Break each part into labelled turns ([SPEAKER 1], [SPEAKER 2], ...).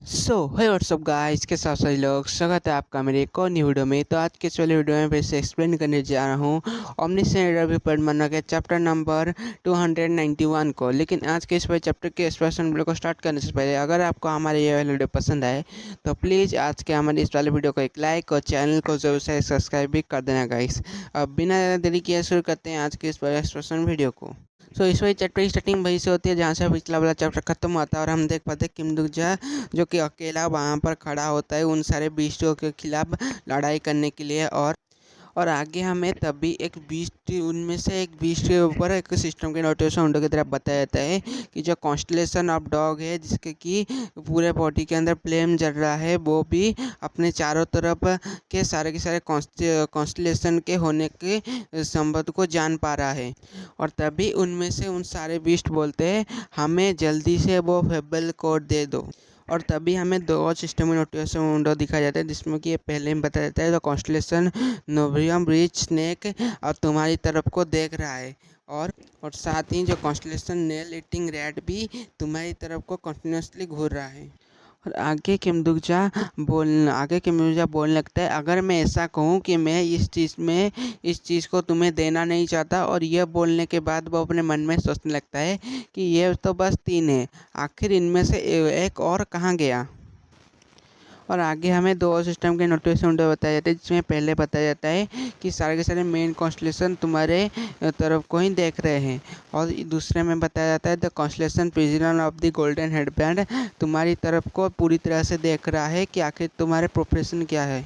[SPEAKER 1] हे WhatsApp guys के साथ सभी लोग स्वागत है आपका मेरे एक और न्यू वीडियो में। तो आज के इस वाले वीडियो में फिर से एक्सप्लेन करने जा रहा हूँ ओमनिसेंट रिपोर्ट बनना के चैप्टर नंबर 291 को। लेकिन आज के इस वाले चैप्टर के एक्सप्लेनेशन वीडियो को स्टार्ट करने से पहले अगर आपको हमारे ये वाला वीडियो पसंद आए तो प्लीज़ आज के हमारे इस वाले वीडियो को एक लाइक और चैनल को जरूर से सब्सक्राइब भी कर देना गाइस। अब बिना ज़्यादा देरी किए शुरू करते हैं आज के इस वाले एक्सप्लेनेशन वीडियो को। इस वाले चैप्टर की स्टार्टिंग वहीं से होती है जहाँ से पिछला वाला चैप्टर खत्म होता है और हम देख पाते हैं किम दुकजा जो कि अकेला वहाँ पर खड़ा होता है उन सारे बीस्टों के खिलाफ लड़ाई करने के लिए। और आगे हमें तभी एक बीस्ट उनमें से एक बीस्ट के ऊपर एक सिस्टम के नोटिफिकेशन विंडो की तरफ बताया जाता है कि जो कॉन्स्टलेशन ऑफ डॉग है जिसके कि पूरे बॉडी के अंदर फ्लेम जल रहा है वो भी अपने चारों तरफ के सारे कॉन्स्टलेशन के होने के संबंध को जान पा रहा है। और तभी उनमें से उन सारे बीस्ट बोलते हैं हमें जल्दी से वो फेबल कोड दे दो। और तभी हमें दो और सिस्टम नोटिफिकेशन विंडो दिखाया जाता है जिसमें कि ये पहले में बताया जाता है तो कॉन्स्टलेशन नोवियम ब्रिज स्नेक और तुम्हारी तरफ को देख रहा है। और साथ ही जो कॉन्स्टलेशन नेल ईटिंग रैट भी तुम्हारी तरफ को कंटिन्यूसली घूर रहा है। और आगे किमदुजा बोलने लगता है अगर मैं ऐसा कहूँ कि मैं इस चीज़ को तुम्हें देना नहीं चाहता। और यह बोलने के बाद वो अपने मन में सोचने लगता है कि ये तो बस 3 है, आखिर इनमें से एक और कहाँ गया। और आगे हमें दो और सिस्टम के नोटिफिकेशन विंडो बताया जाता है जिसमें पहले बताया जाता है कि सारे के सारे मेन कॉन्स्टलेशन तुम्हारे तरफ को ही देख रहे हैं। और दूसरे में बताया जाता है the constellation prisoner of the golden headband तुम्हारी तरफ को पूरी तरह से देख रहा है कि आखिर तुम्हारे प्रोफेशन क्या है।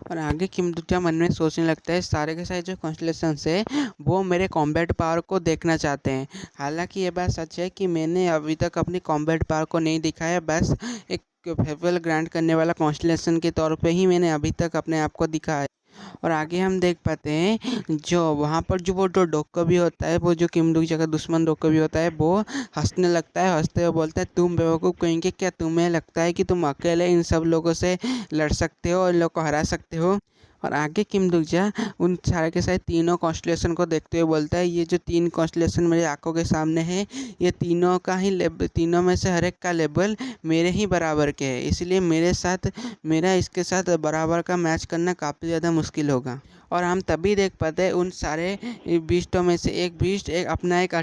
[SPEAKER 1] और आगे किमदुजा मन में सोचने लगता है सारे के सारे जो कॉन्स्टलेशन है वो मेरे कॉम्बैट पावर को देखना चाहते हैं। हालांकि ये बात सच है कि मैंने अभी तक अपनी कॉम्बैट पावर को नहीं दिखाया, बस एक फेवल ग्रांट करने वाला कॉन्स्टलेशन के तौर पे ही मैंने अभी तक अपने आप को दिखाया। और आगे हम देख पाते हैं जो वहाँ पर जो वो जो डोक्को भी होता है वो जो किमदुजा का दुश्मन डोक्को भी होता है वो हंसने लगता है। हंसते हुए बोलता है तुम बेवकूफ़ कहेंगे क्या तुम्हें लगता है कि तुम अकेले इन सब लोगों से लड़ सकते हो और इन लोग को हरा सकते हो। और आगे किमदुजा उन सारे के सारे तीनों कॉन्स्टलेशन को देखते हुए बोलता है ये जो 3 कॉन्स्टलेशन मेरी आंखों के सामने है ये तीनों का ही लेवल, तीनों में से हर एक का लेवल मेरे ही बराबर के है, इसलिए मेरा इसके साथ बराबर का मैच करना काफ़ी ज़्यादा मुश्किल होगा। और हम तभी देख पाते हैं उन सारे बीस्टों में से एक बीस्ट अपना एक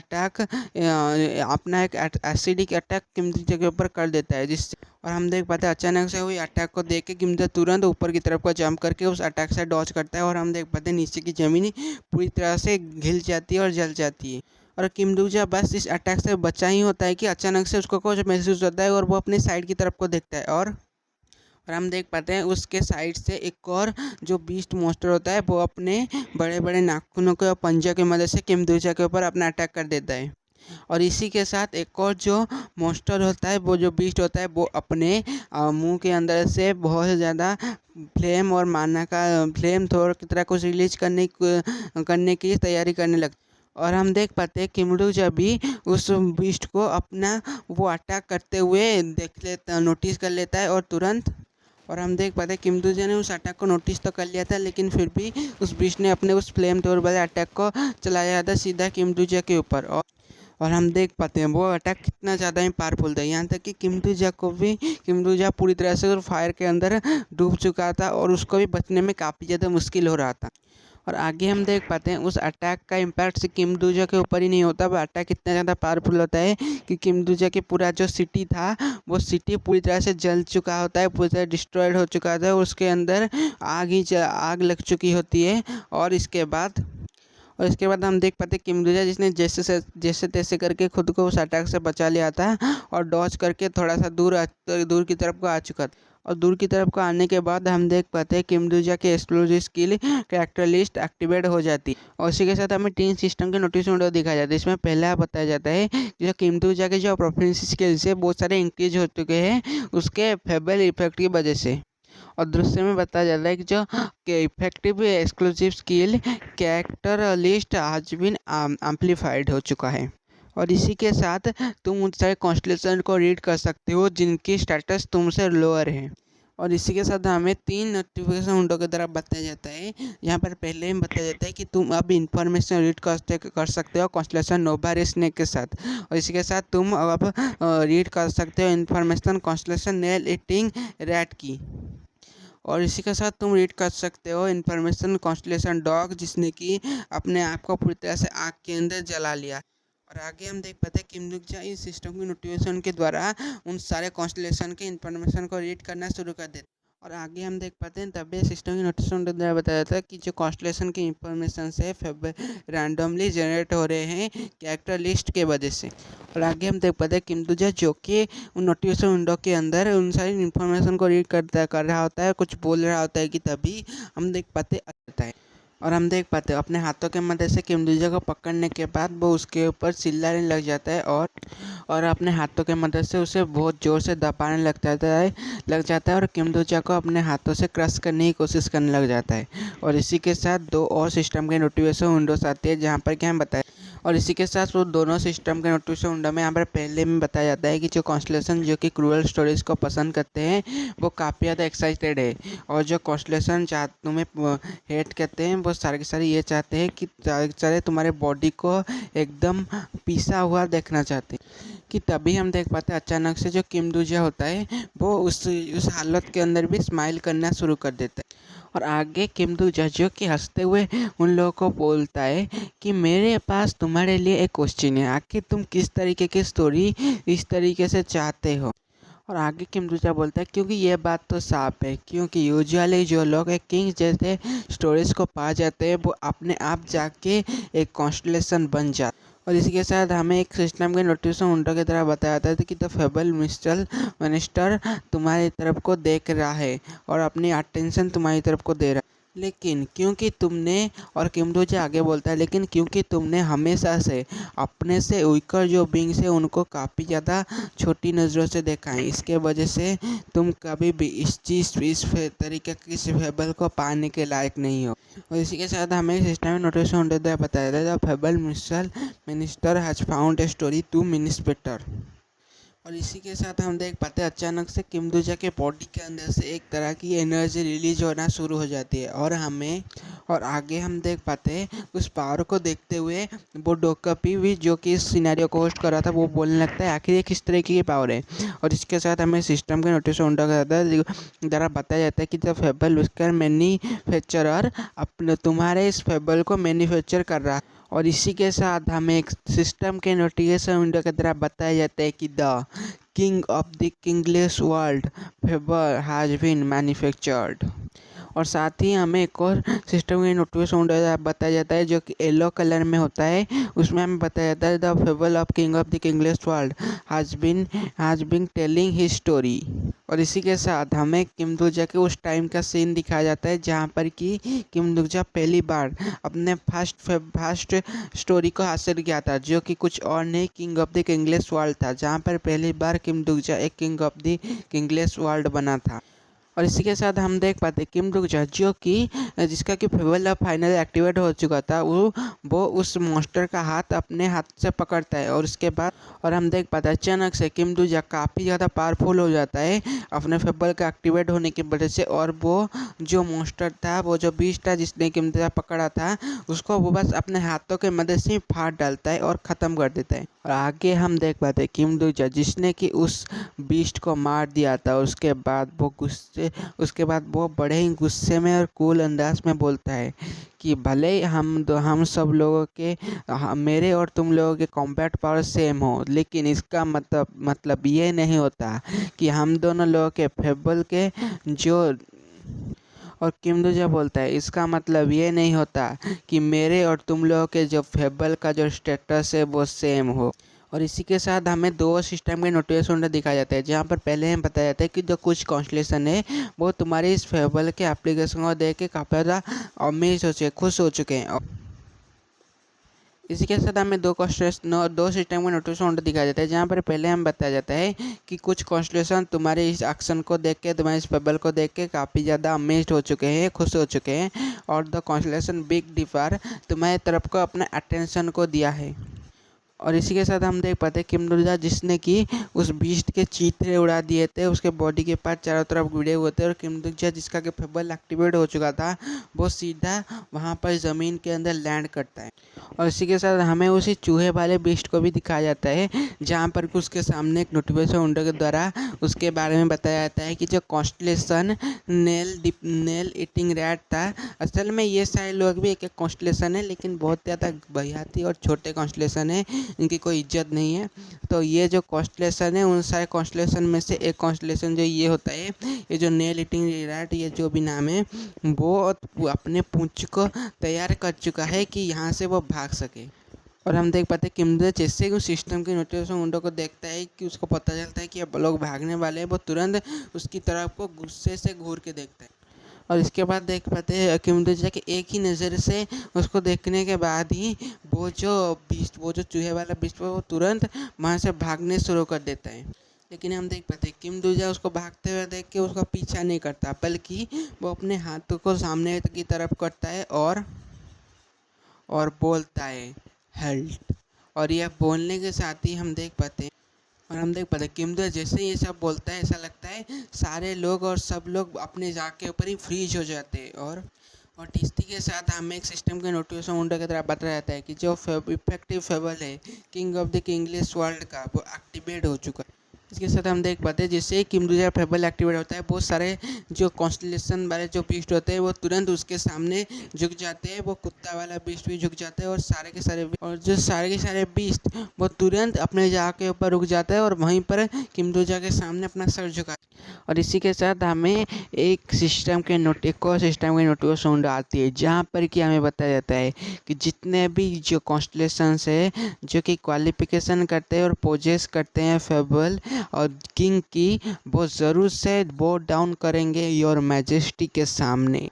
[SPEAKER 1] एसिडिक अटैक किमदुजा के ऊपर कर देता है जिससे और हम देख पाते हैं अचानक से हुई अटैक को देख के किमदुजा तुरंत ऊपर की तरफ को जंप करके उस अटैक से डॉज करता है। और हम देख पाते हैं नीचे की ज़मीन पूरी तरह से घिल जाती है और जल जाती है। और किमदुजा बस इस अटैक से बचा ही होता है कि अचानक से उसको कुछ महसूस होता है और वो अपनी साइड की तरफ को देखता है। और हम देख पाते हैं उसके साइड से एक और जो बीस्ट मॉन्स्टर होता है वो अपने बड़े बड़े नाखूनों के और पंजे की मदद से किमदुजा के ऊपर अपना अटैक कर देता है। और इसी के साथ एक और जो मॉन्स्टर होता है वो जो बीस्ट होता है वो अपने मुंह के अंदर से बहुत ज़्यादा फ्लेम और माना का फ्लेम थोड़ा की तरह कुछ रिलीज करने की तैयारी करने लगता है। और हम देख पाते हैं किमडुजा भी उस बीस्ट को अपना वो अटैक करते हुए नोटिस कर लेता है और तुरंत। और हम देख पाते हैं किमदुजा ने उस अटैक को नोटिस तो कर लिया था लेकिन फिर भी उस बीस्ट ने अपने उस फ्लेम थ्रोअर वाले अटैक को चलाया था सीधा किमदुजा के ऊपर। और हम देख पाते हैं वो अटैक कितना ज़्यादा ही पावरफुल था, यहाँ तक कि किमदुजा पूरी तरह से फायर के अंदर डूब चुका था और उसको भी बचने में काफ़ी ज़्यादा मुश्किल हो रहा था। और आगे हम देख पाते हैं उस अटैक का इम्पैक्ट से किमदुजा के ऊपर ही नहीं होता, वो अटैक इतना ज़्यादा पावरफुल होता है कि किमदुजा की पूरा जो सिटी था वो सिटी पूरी तरह से जल चुका होता है, पूरी तरह डिस्ट्रॉयड हो चुका था, उसके अंदर आग लग चुकी होती है। और इसके बाद हम देख पाते किमदुजा जिसने जैसे तैसे करके खुद को उस अटैक से बचा लिया था और डॉज करके थोड़ा सा दूर की तरफ को आ चुका था। और दूर की तरफ को आने के बाद हम देख पाते हैं किमदुजा के explosive skill character list activate हो जाती है। और इसी के साथ हमें 3 सिस्टम के नोटिस विंडो दिखाया जाता है। इसमें पहला बताया जाता है जो किमदुजा के जो प्रोफिशिएंसी स्किल्स है बहुत सारे इंक्रीज हो चुके हैं उसके फेबल इफेक्ट की वजह से। और दूसरे में बताया जाता है कि जो effective exclusive skill character list आज बिन एम्पलीफाइड हो चुका है। और इसी के साथ तुम उन सारे कॉन्स्टलेशन को रीड कर सकते हो जिनकी स्टेटस तुमसे लोअर है। और इसी के साथ हमें 3 नोटिफिकेशन विंडो की तरफ बताया जाता है। यहाँ पर पहले ही बताया जाता है कि तुम अब इन्फॉर्मेशन रीड कर सकते हो कॉन्स्टलेशन नोवा स्नेक के साथ। और इसी के साथ तुम अब रीड कर सकते हो information constellation nail eating rat की। और इसी के साथ तुम रीड कर सकते हो इन्फॉर्मेशन कॉन्स्टलेशन डॉग, जिसने कि अपने आप को पूरी तरह से आग के अंदर जला लिया। और आगे हम देख पाते हैं किमजुजा इस सिस्टम की नोटिफिकेशन के द्वारा उन सारे कॉन्स्टलेशन के इन्फॉर्मेशन को रीड करना शुरू कर देते। और आगे हम देख पाते हैं तब सिस्टम की नोटिफिकेशन के द्वारा बताया जाता है कि जो कॉन्स्टलेशन की इंफॉर्मेशन से रैंडमली जनरेट हो रहे हैं कैरेक्टर लिस्ट के वजह से। और आगे हम देख पाते हैं किमजुजा जो कि उन नोटिफिकेशन विंडो के अंदर उन सारी इन्फॉर्मेशन को रीड कर रहा होता है, कुछ बोल रहा होता है कि तभी हम देख पाते है। और हम देख पाते हैं अपने हाथों के मदद से किमजुजा को पकड़ने के बाद वो उसके ऊपर चिल्लाने लग जाता है और अपने हाथों के मदद से उसे बहुत ज़ोर से दबाने लग जाता है और किमजुजा को अपने हाथों से क्रश करने की कोशिश करने लग जाता है। और इसी के साथ 2 और सिस्टम के नोटिफिकेशन विंडोज आती है जहाँ पर कि हम बताएं। और इसी के साथ वो दोनों सिस्टम के नोटिफिकेशन विंडो में यहाँ पर पहले में बताया जाता है कि जो कॉन्स्टलेशन जो कि क्रूअल स्टोरीज को पसंद करते हैं वो काफ़ी ज़्यादा एक्साइटेड है। और जो कॉन्स्टलेशन तुम्हें हेट करते हैं वो सारे के सारे ये चाहते हैं कि सारे तुम्हारे बॉडी को एकदम पीसा हुआ देखना चाहते हैं। कि तभी हम देख पाते हैं अचानक से जो किमजुजा होता है वो उस हालत के अंदर भी स्माइल करना शुरू कर देता है। और आगे किमजुजा जो कि हंसते हुए उन लोगों को बोलता है कि मेरे पास तुम्हारे लिए एक क्वेश्चन है, आखिर तुम किस तरीके की स्टोरी इस तरीके से चाहते हो। और आगे किमजुजा बोलता है क्योंकि ये बात तो साफ है, क्योंकि यूजुअली जो लोग एक किंग जैसे स्टोरीज को पा जाते हैं वो अपने आप जाके एक कॉन्स्टलेशन बन जाता। और इसी के साथ हमें एक सिस्टम के नोटिफिकेशन विंडो की तरह बताया जाता है कि द फेबल मिनिस्टर तुम्हारी तरफ को देख रहा है और अपनी अटेंशन तुम्हारी तरफ को दे रहा है। लेकिन क्योंकि तुमने, और किमजुजा आगे बोलता है, लेकिन क्योंकि तुमने हमेशा से अपने से वीकर जो बींग्स है उनको काफ़ी ज़्यादा छोटी नज़रों से देखा है, इसके वजह से तुम कभी भी इस तरीके की फेबल को पाने के लायक नहीं हो। और इसी के साथ हमें सिस्टम में नोटिफिकेशन बताया जाता है fable minister has found a story two minutes better. और इसी के साथ हम देख पाते हैं अचानक से किमजुजा के बॉडी के अंदर से एक तरह की एनर्जी रिलीज होना शुरू हो जाती है। और आगे हम देख पाते हैं उस पावर को देखते हुए वो डोकापी भी जो कि इस सिनेरियो को होस्ट कर रहा था वो बोलने लगता है आखिर ये किस तरीके की पावर है। और इसके साथ हमें सिस्टम के नोटिफिकेशन द्वारा बताया जाता है कि द फेबल विस्कर मैन्युफैक्चरर अपने तुम्हारे इस फेबल को मैन्युफैक्चर कर रहा है। और इसी के साथ हमें एक सिस्टम के नोटिफिकेशन विंडो की तरह बताया जाता है कि the king of the kingless world fable has been manufactured. और साथ ही हमें एक और सिस्टम के नोटिफिकेशन बताया जाता है जो कि येलो कलर में होता है। उसमें हमें बताया जाता है the fable of the kingless world has been telling his story. और इसी के साथ हमें किमजुजा के उस टाइम का सीन दिखाया जाता है जहाँ पर कि किमजुजा पहली बार अपने फर्स्ट स्टोरी को हासिल किया था, जो कि कुछ और नहीं king of the kingless world था, जहाँ पर पहली बार किमजुजा एक king of the kingless world बना था। और इसी के साथ हम देख पाते किमजुजा जो कि जिसका कि फेबल अब फाइनली एक्टिवेट हो चुका था वो उस मॉन्स्टर का हाथ अपने हाथ से पकड़ता है। और उसके बाद और हम देख पाते हैं अचानक से किमजुजा काफ़ी ज़्यादा पावरफुल हो जाता है अपने फेबल का एक्टिवेट होने की वजह से। और वो जो मॉन्स्टर था, वो जो बीस्ट था जिसने किमजुजा पकड़ा था, उसको वो बस अपने हाथों के मदद से फाड़ डालता है और ख़त्म कर देता है। और आगे हम देख पाते हैं किमजुजा जिसने कि उस बीस्ट को मार दिया था, उसके बाद वो बड़े ही गुस्से में और कूल अंदाज में बोलता है कि भले ही हम सब लोगों के मेरे और तुम लोगों के कॉम्बैट पावर सेम हो, लेकिन इसका मतलब ये नहीं होता कि हम दोनों लोगों के फेबल के जो। और किमजुजा बोलता है इसका मतलब ये नहीं होता कि मेरे और तुम लोगों के जो फेबल का जो स्टेटस है वो सेम हो। और इसी के साथ हमें 2 सिस्टम के नोटिफिकेशन दिखाया जाता है जहाँ पर पहले हमें बताया जाता है कि जो कुछ कॉन्स्टलेशन है वो तुम्हारे इस फेबल के एप्लीकेशन को देख के काफ़ी ज़्यादा अमेज हो चुके, खुश हो चुके हैं। इसी के साथ हमें 2 सिस्टम के नोटिफिकेशन दिखाया जाता है जहाँ पर पहले हमें बताया जाता है कि कुछ कॉन्स्टलेशन तुम्हारे इस एक्शन को देख के, तुम्हारे इस फेबल को देख के काफ़ी ज़्यादा अमेज्ड हो चुके हैं, खुश हो चुके हैं। और द कॉन्स्टलेशन बिग डिफर तुम्हारी तरफ को अपना अटेंशन को दिया है। और इसी के साथ हम देख पाते हैं किम डोजा जिसने कि उस बीस्ट के चीथड़े उड़ा दिए थे, उसके बॉडी के पार्ट चारों तरफ गिरे हुए थे और किम डोजा जिसका कि फेबल एक्टिवेट हो चुका था वो सीधा वहाँ पर ज़मीन के अंदर लैंड करता है। और इसी के साथ हमें उसी चूहे वाले बीस्ट को भी दिखाया जाता है जहाँ पर कि उसके सामने एक नोटिफिकेशन विंडो के द्वारा उसके बारे में बताया जाता है कि जो कॉन्स्टलेशन नेल ईटिंग रैट था, असल में ये सारे लोग भी एक एक कॉन्स्टलेशन है लेकिन बहुत ज़्यादा बहियाती और छोटे कॉन्स्टलेशन है, इनकी कोई इज्जत नहीं है। तो ये जो कॉन्स्टलेशन है उन सारे कॉन्स्टलेशन में से एक कॉन्स्टलेशन जो ये होता है, ये जो नेल ईटिंग रैट ये जो भी नाम है वो अपने पूंछ को तैयार कर चुका है कि यहाँ से वो भाग सके। और हम देख पाते हैं किम डोजा जैसे ही उस सिस्टम की नोटिफिकेशन विंडो को देखता है कि उसको पता चलता है कि अब लोग भागने वाले हैं, वो तुरंत उसकी तरफ को गुस्से से घूर के देखता है। और इसके बाद देख पाते हैं किम डोजा कि एक ही नज़र से उसको देखने के बाद ही वो जो चूहे वाला बीस्ट वो तुरंत वहाँ से भागने शुरू कर देता है। लेकिन हम देख पाते हैं किम डोजा उसको भागते हुए देख के उसका पीछा नहीं करता, बल्कि वो अपने हाथों को सामने की तरफ करता है और बोलता है हेल्प। और यह बोलने के साथ ही हम देख पाते हैं किम डोजा जैसे ही ये सब बोलता है ऐसा लगता है सारे लोग और सब लोग अपने जाग के ऊपर ही फ्रीज हो जाते हैं। और इसी के साथ हमें एक सिस्टम के नोटिफिकेशन विंडो की तरह बताया जाता है कि जो इफेक्टिव फेबल है king of the kingless world का वो एक्टिवेट हो चुका है। इसके साथ हम देख पाते हैं जिससे किम डोजा फेबल एक्टिवेट होता है बहुत सारे जो कॉन्स्टलेशन वाले जो बीस्ट होते हैं वो तुरंत उसके सामने झुक जाते हैं, वो कुत्ता वाला बीस्ट भी झुक जाता है और सारे के सारे बीस्ट वो तुरंत अपने जगह के ऊपर रुक जाता है और वहीं पर किम डोजा के सामने अपना सर झुका। और इसी के साथ हमें एक सिस्टम के नोटिफिकेशन विंडो आती है जहाँ पर कि हमें बताया जाता है कि जितने भी जो कॉन्स्टलेशंस है जो कि क्वालिफिकेशन करते हैं और पोजेस करते हैं फेबल और किंग की, वो ज़रूर से बो डाउन करेंगे योर मैजेस्टी के सामने।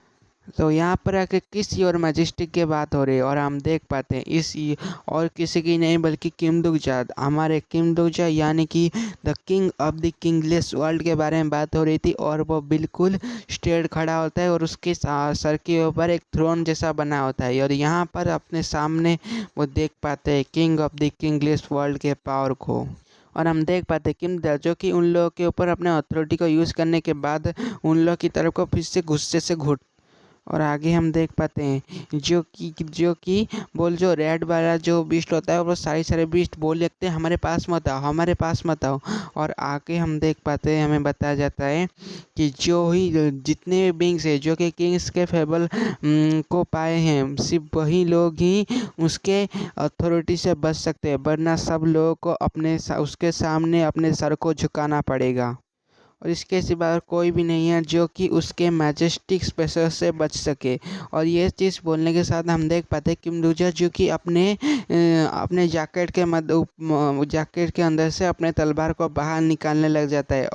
[SPEAKER 1] तो यहाँ पर आके किस योर मैजेस्टिक की बात हो रही है और हम देख पाते हैं और किसी की नहीं बल्कि किम डोजा, हमारे किम डोजा यानी कि the king of the kingless world के बारे में बात हो रही थी। और वो बिल्कुल स्ट्रेट खड़ा होता है और उसके सर के ऊपर एक थ्रोन जैसा बना होता है और यहाँ पर अपने सामने वो देख पाते हैं king of the kingless world के पावर को। और हम देख पाते हैं किम जो कि उन लोगों के ऊपर अपने अथॉरिटी को यूज़ करने के बाद उन लोगों की तरफ को फिर से गुस्से से घुट। और आगे हम देख पाते हैं जो कि बोल जो रेड वाला जो बीस्ट होता है वो सारे बीस्ट बोल लगते हैं हमारे पास मत आओ। और आगे हम देख पाते हैं हमें बताया जाता है कि जो ही जितने भी बिंग्स है जो कि किंग्स के फेबल को पाए हैं सिर्फ वही लोग ही उसके अथॉरिटी से बच सकते हैं, वरना सब लोगों को उसके सामने अपने सर को झुकाना पड़ेगा। और इसके सिवा और कोई भी नहीं है जो कि उसके मैजेस्टिक स्पेशल से बच सके। और ये चीज़ बोलने के साथ हम देख पाते हैं किम डोजा जो कि अपने जैकेट के अंदर से अपने तलवार को बाहर निकालने लग जाता है।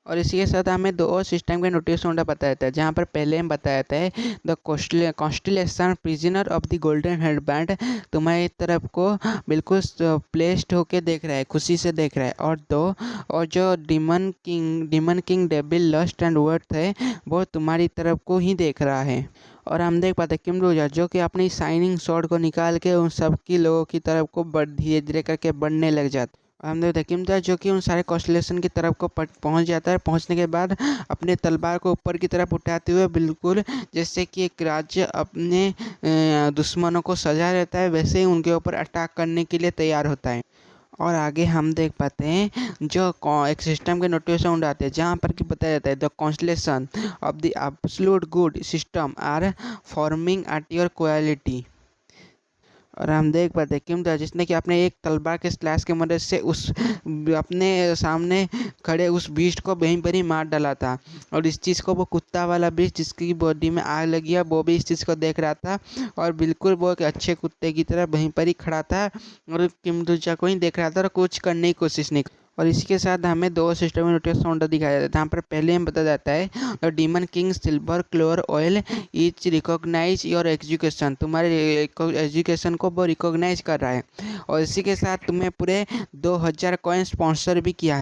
[SPEAKER 1] और इसी के साथ हमें दो और सिस्टम के नोटिफिकेशन विंडो बताया जाता है जहाँ पर पहले हम बताया जाता है the constellation prisoner of the golden head band तुम्हारी तरफ को बिल्कुल प्लेस्ड होके देख रहा है, खुशी से देख रहा है। और जो demon king devil lust and wrath है वो तुम्हारी तरफ को ही देख रहा है। और हम देख पाते किम डोजा जो कि अपनी शाइनिंग स्वॉर्ड को निकाल के उन सब की लोगों की तरफ को धीरे धीरे करके बढ़ने लग जाता है। हम देखते हैं किम डोजा जो कि उन सारे कॉन्स्टलेशन की तरफ को पहुंच जाता है। पहुंचने के बाद अपने तलवार को ऊपर की तरफ उठाते हुए बिल्कुल जैसे कि एक राज्य अपने दुश्मनों को सजा रहता है वैसे ही उनके ऊपर अटैक करने के लिए तैयार होता है। और आगे हम देख पाते हैं जो एक सिस्टम के नोटिफिकेशन विंडो आते हैं जहाँ पर कि बताया जाता है the constellation of the absolute good system are forming at your quality. और हम देख पाते हैं किम डोजा जिसने कि अपने एक तलवार के स्लैश की मदद से उस अपने सामने खड़े उस बीस्ट को वहीं पर ही मार डाला था। और इस चीज़ को वो कुत्ता वाला बीस्ट जिसकी बॉडी में आग लगी है वो भी इस चीज़ को देख रहा था और बिल्कुल वो एक अच्छे कुत्ते की तरह वहीं पर ही खड़ा था और किम डोजा को ही देख रहा था और कुछ करने की कोशिश नहीं। और इसके साथ हमें दो सिस्टम में नोटिफिकेशन विंडो दिखाया जाता है जहाँ पर पहले हम बताया जाता है द डीमन किंग सिल्वर क्लोर oil is recognize your education, तुम्हारे एजुकेशन को वो रिकॉग्नाइज कर रहा है। और इसी के साथ तुम्हें पूरे 2000 कॉइन स्पॉन्सर भी किया है।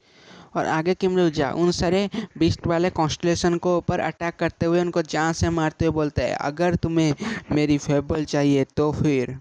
[SPEAKER 1] और आगे किम डोजा उन सारे बीस्ट वाले कॉन्स्टलेशन को ऊपर अटैक करते हुए उनको जान से मारते हुए बोलता है अगर तुम्हें मेरी फेबल चाहिए तो फिर।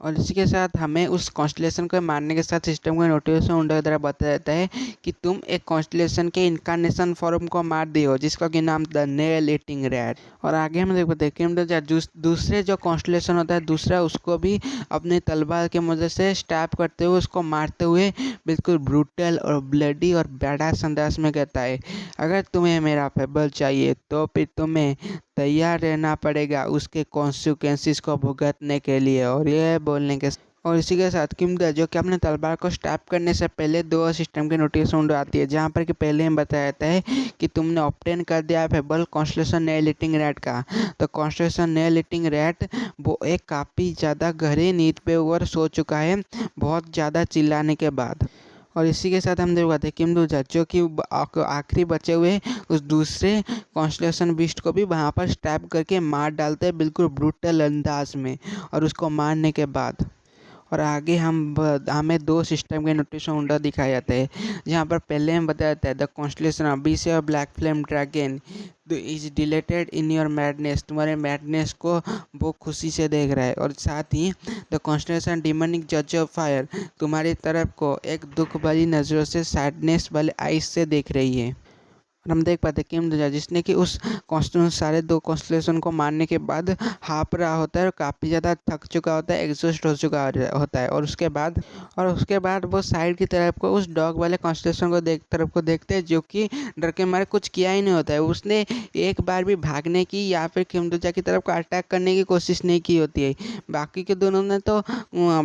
[SPEAKER 1] और इसी के साथ हमें उस कॉन्स्टलेशन को मारने के साथ सिस्टम को नोटिफिकेशन विंडो द्वारा बताया जाता है कि तुम एक कॉन्स्टलेशन के इनकारनेशन फॉर्म को मार दिए जिसका कि नाम द नेल ईटिंग रैट। और आगे हम देख पाते हैं कि दूसरे जो कॉन्स्टलेशन होता है दूसरा, उसको भी अपने तलवार के मदद से स्टैप करते हुए उसको मारते हुए बिल्कुल ब्रूटल और ब्लडी और बैडास अंदाज में कहता है, अगर तुम्हें मेरा फेबल चाहिए तो फिर तुम्हें तैयार रहना पड़ेगा उसके कॉन्सिक्वेंसेस को भुगतने के लिए। और ये बोलने के और इसी के साथ किमडा जो कि अपने तलवार को स्टैप करने से पहले दो सिस्टम की नोटिफिकेशन विंडो आती है, जहाँ पर कि पहले हम बताया जाता है कि तुमने ऑब्टेन कर दिया है fable constellation nail eating rat का। तो कॉन्स्टलेशन नेल ईटिंग रैट वो एक काफ़ी ज़्यादा गहरी नींद पे ऊपर सो चुका है बहुत ज़्यादा चिल्लाने के बाद। और इसी के साथ हम देख पाते हैं किमडूजा जो कि आखिरी बचे हुए उस दूसरे कॉन्स्टलेशन बीस्ट को भी वहाँ पर स्टैप करके मार डालते हैं बिल्कुल ब्रूटल अंदाज में। और उसको मारने के बाद और आगे हमें दो सिस्टम के नोटिफिकेशन विंडो दिखाया जाता है, जहाँ पर पहले हम बताया जाता है द कॉन्स्टलेशन ऑफ बीस और black flame dragon is deleted in your madness, तुम्हारे मैडनेस को वो खुशी से देख रहा है। और साथ ही द कॉन्स्टलेशन डिमोनिक जज ऑफ फायर तुम्हारी तरफ को एक दुख भरी नज़रों से सैडनेस वाले आइस से देख रही है। और हम देख पाते हैं किम जिसने कि उस कॉन्स्टलेशन सारे दो कॉन्स्टलेशन को मारने के बाद हाफ रहा होता है और काफ़ी ज़्यादा थक चुका होता है, एग्जॉस्ट हो चुका होता है। और उसके बाद वो साइड की तरफ को उस डॉग वाले कॉन्स्टलेशन को तरफ को देखते हैं जो कि डर के मारे कुछ किया ही नहीं होता है, उसने एक बार भी भागने की या फिर किमडुजा की तरफ को अटैक करने की कोशिश नहीं की होती है। बाकी के दोनों ने तो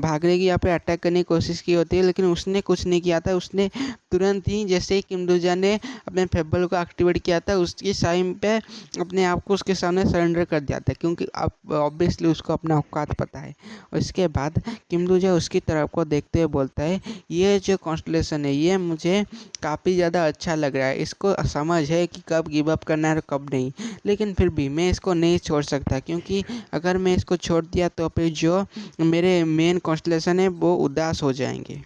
[SPEAKER 1] भागने की या फिर अटैक करने की कोशिश की होती है, लेकिन उसने कुछ नहीं किया था। उसने तुरंत ही जैसे ही किमडुजा ने अपने फेबल को एक्टिवेट किया था उसकी टाइम पे अपने आप को उसके सामने सरेंडर कर दिया था, क्योंकि अब ऑब्वियसली उसको अपना औकात पता है। और इसके बाद किमडुजा उसकी तरफ को देखते हुए बोलता है, ये जो कॉन्स्टलेशन है ये मुझे काफ़ी ज़्यादा अच्छा लग रहा है, इसको समझ है कि कब गिव अप करना है और कब नहीं, लेकिन फिर भी मैं इसको नहीं छोड़ सकता, क्योंकि अगर मैं इसको छोड़ दिया तो फिर जो मेरे मेन कॉन्स्टलेशन है वो उदास हो जाएंगे।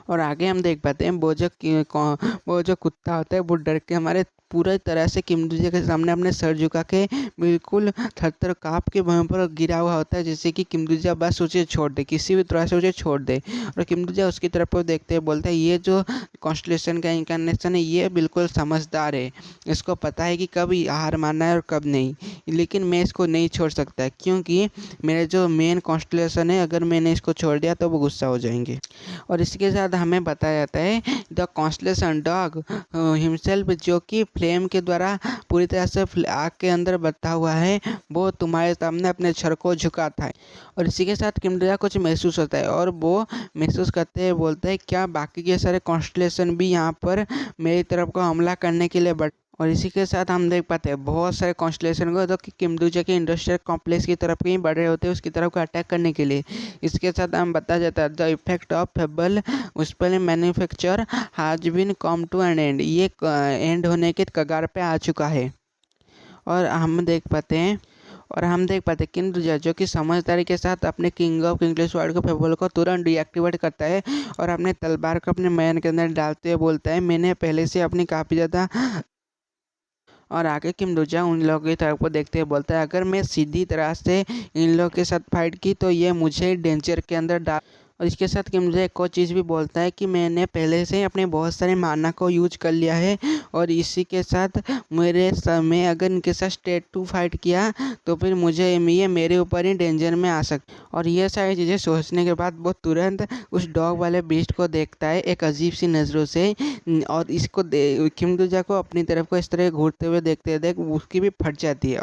[SPEAKER 1] और आगे हम देख पाते हैं वो जो कुत्ता होता है वो डर के हमारे पूरी तरह से किमडुजा के सामने अपने सर झुका के बिल्कुल थर-थर काँप के वहाँ पर गिरा हुआ होता है, जैसे कि किमडुजा बस उसे छोड़ दे, किसी भी तरह से उसे छोड़ दे। और किमडुजा उसकी तरफ को देखते हुए बोलता है, ये जो कॉन्स्टलेशन का इनकारनेशन है ये बिल्कुल समझदार है, इसको पता है कि कब हार मानना है और कब नहीं, लेकिन मैं इसको नहीं छोड़ सकता क्योंकि मेरे जो मेन कॉन्स्टलेशन है अगर मैंने इसको छोड़ दिया तो वो गुस्सा हो जाएंगे। और इसके साथ हमें बताया जाता है द कॉन्स्टलेशन डॉग हिमसेल्फ जो कि फ्लेम के द्वारा पूरी तरह से आग के अंदर बता हुआ है, वो तुम्हारे सामने अपने सर को झुकाता है। और इसी के साथ किमडुजा कुछ महसूस होता है और वो महसूस करते हुए बोलते हैं, क्या बाकी के सारे कॉन्स्टलेशन भी यहाँ पर मेरी तरफ को हमला करने के लिए बढ़। और इसी के साथ हम देख पाते हैं बहुत सारे कॉन्स्टलेशन को जो कि किमडुजा के इंडस्ट्रियल कॉम्प्लेक्स की तरफ कहीं बढ़ रहे होते हैं उसकी तरफ को अटैक करने के लिए। इसके साथ हम बताया जाता है द इफेक्ट ऑफ फेबल उस्पेल manufacture has been come to an end, ये एंड होने के कगार पे आ चुका है। और हम देख पाते हैं किमडुजा जो कि समझदारी के साथ अपने किंग ऑफ किंगलेस वर्ल्ड के फेबल को तुरंत डीएक्टिवेट करता है और अपने तलवार को अपने मैन के अंदर डालते हुए बोलता है, मैंने पहले से अपनी काफ़ी ज़्यादा। और आगे किमडुजा उन लोगों की तरफ को देखते हुए बोलता है, अगर मैं सीधी तरह से इन लोगों के साथ फाइट की तो ये मुझे डेंजर के अंदर डाल। और इसके साथ किमडुजा एक और चीज़ भी बोलता है कि मैंने पहले से अपने बहुत सारे माना को यूज कर लिया है और इसी के साथ मैं अगर इनके साथ स्ट्रेट टू फाइट किया तो फिर ये मेरे ऊपर ही डेंजर में आ सकता। और ये सारी चीज़ें सोचने के बाद वो तुरंत उस डॉग वाले बीस्ट को देखता है एक अजीब सी नज़रों से और इसको किमडुजा को अपनी तरफ को इस तरह घूरते हुए देखते उसकी भी फट जाती है।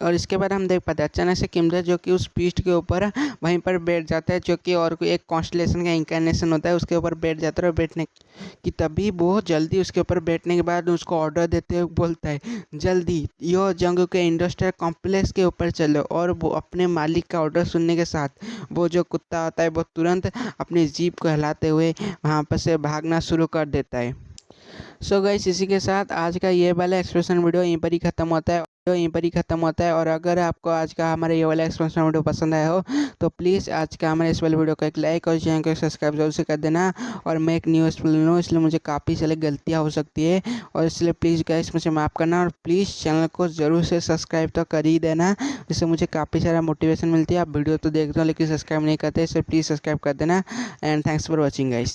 [SPEAKER 1] और इसके बाद हम देख पाते हैं अचानक से किमडुजा जो कि उस बीस्ट के ऊपर वहीं पर बैठ जाता है, जो कि और कोई एक कॉन्स्टलेशन का इंकारनेशन होता है उसके ऊपर बैठ जाता है। और बैठने की तभी बहुत जल्दी उसके ऊपर बैठने के बाद उसको ऑर्डर देते हुए बोलता है, जल्दी यो जंग के इंडस्ट्रियल कॉम्प्लेक्स के ऊपर चलो। और वो अपने मालिक का ऑर्डर सुनने के साथ वो जो कुत्ता होता है वो तुरंत अपनी जीप को हिलाते हुए वहाँ पर से भागना शुरू कर देता है। सो गाइस इसी के साथ आज का ये वाला एक्सप्रेशन वीडियो यहीं पर ही ख़त्म होता है और अगर आपको आज का हमारा ये वाला एक्सप्रेशन वीडियो पसंद आया हो तो प्लीज़ आज का हमारे इस वाले वीडियो को एक लाइक और चैनल को सब्सक्राइब जरूर से कर देना। और मैं एक न्यू स्टूडेंट हूँ इसलिए मुझे काफ़ी सारी गलतियाँ हो सकती है और इसलिए प्लीज़ गाइस मुझे माफ़ करना और प्लीज़ चैनल को ज़रूर से सब्सक्राइब तो कर ही देना, जिससे मुझे काफ़ी सारा मोटिवेशन मिलती है। आप वीडियो तो देखते हो लेकिन सब्सक्राइब नहीं करते, इसलिए प्लीज़ सब्सक्राइब कर देना। And thanks for watching guys.